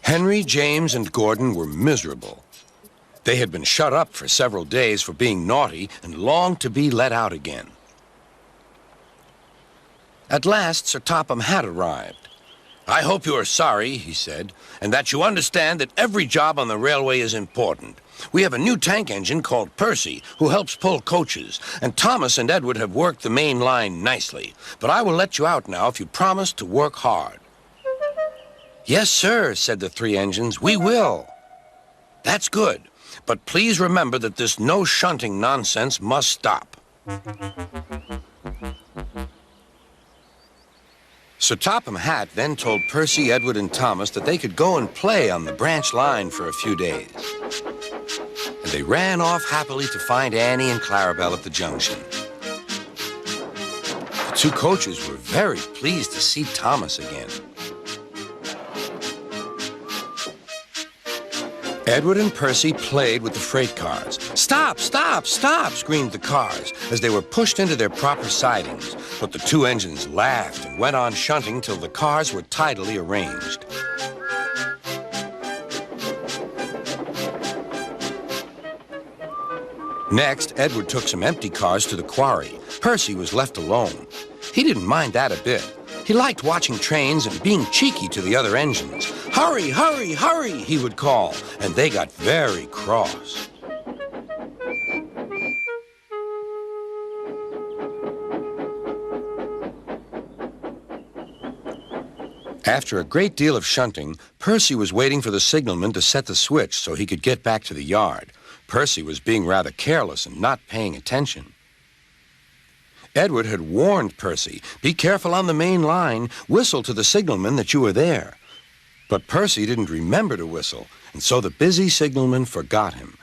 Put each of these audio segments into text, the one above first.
Henry, James, and Gordon were miserable. They had been shut up for several days for being naughty and longed to be let out again. At last, Sir Topham had arrived. "I hope you are sorry," he said, "and that you understand that every job on the railway is important. We have a new tank engine called Percy, who helps pull coaches, and Thomas and Edward have worked the main line nicely. But I will let you out now if you promise to work hard." "Yes, sir," said the three engines, "we will." "That's good, but please remember that this no shunting nonsense must stop." Sir Topham Hatt then told Percy, Edward, and Thomas that they could go and play on the branch line for a few days. And they ran off happily to find Annie and Clarabelle at the junction. The two coaches were very pleased to see Thomas again. Edward and Percy played with the freight cars. "Stop, stop, stop," screamed the cars as they were pushed into their proper sidings. But the two engines laughed and went on shunting till the cars were tidily arranged. Next, Edward took some empty cars to the quarry. Percy was left alone. He didn't mind that a bit. He liked watching trains and being cheeky to the other engines. "Hurry, hurry, hurry," he would call, and they got very cross. After a great deal of shunting, Percy was waiting for the signalman to set the switch so he could get back to the yard. Percy was being rather careless and not paying attention. Edward had warned Percy, "Be careful on the main line. Whistle to the signalman that you are there." But Percy didn't remember to whistle, and so the busy signalman forgot him.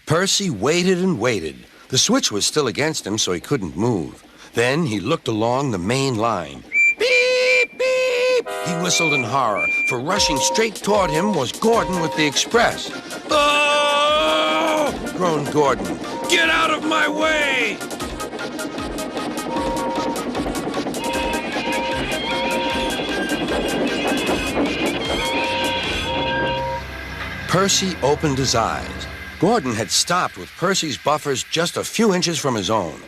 Percy waited and waited. The switch was still against him, so he couldn't move. Then he looked along the main line. "Beep, beep!" he whistled in horror, for rushing straight toward him was Gordon with the express. "Oh!" groaned Gordon. "Get out of my way!" Percy opened his eyes. Gordon had stopped with Percy's buffers just a few inches from his own.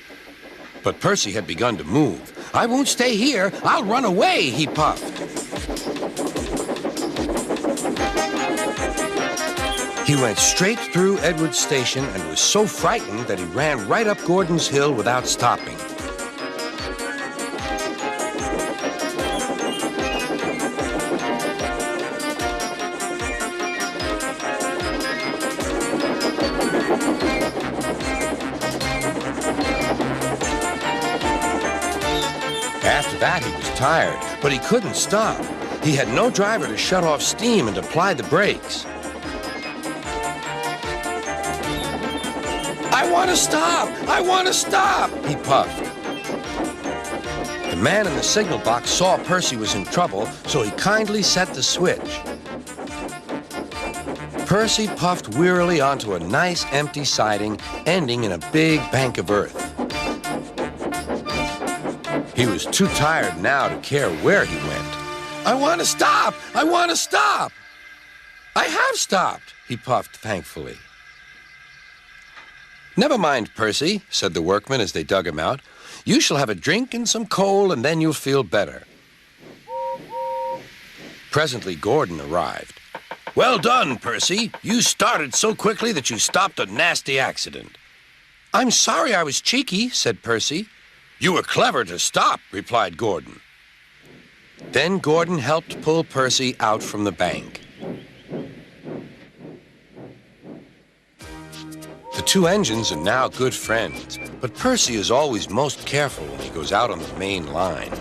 But Percy had begun to move. "I won't stay here. I'll run away," he puffed. He went straight through Edward's station and was so frightened that he ran right up Gordon's hill without stopping. After that, he was tired, but he couldn't stop. He had no driver to shut off steam and apply the brakes. "I want to stop! I want to stop!" he puffed. The man in the signal box saw Percy was in trouble, so he kindly set the switch. Percy puffed wearily onto a nice empty siding, ending in a big bank of earth. He was too tired now to care where he went. "I want to stop! I want to stop!" "I have stopped," he puffed thankfully. "Never mind, Percy," said the workmen as they dug him out. "You shall have a drink and some coal, and then you'll feel better." Presently, Gordon arrived. "Well done, Percy. You started so quickly that you stopped a nasty accident." "I'm sorry I was cheeky," said Percy. "You were clever to stop," replied Gordon. Then Gordon helped pull Percy out from the bank. The two engines are now good friends, but Percy is always most careful when he goes out on the main line.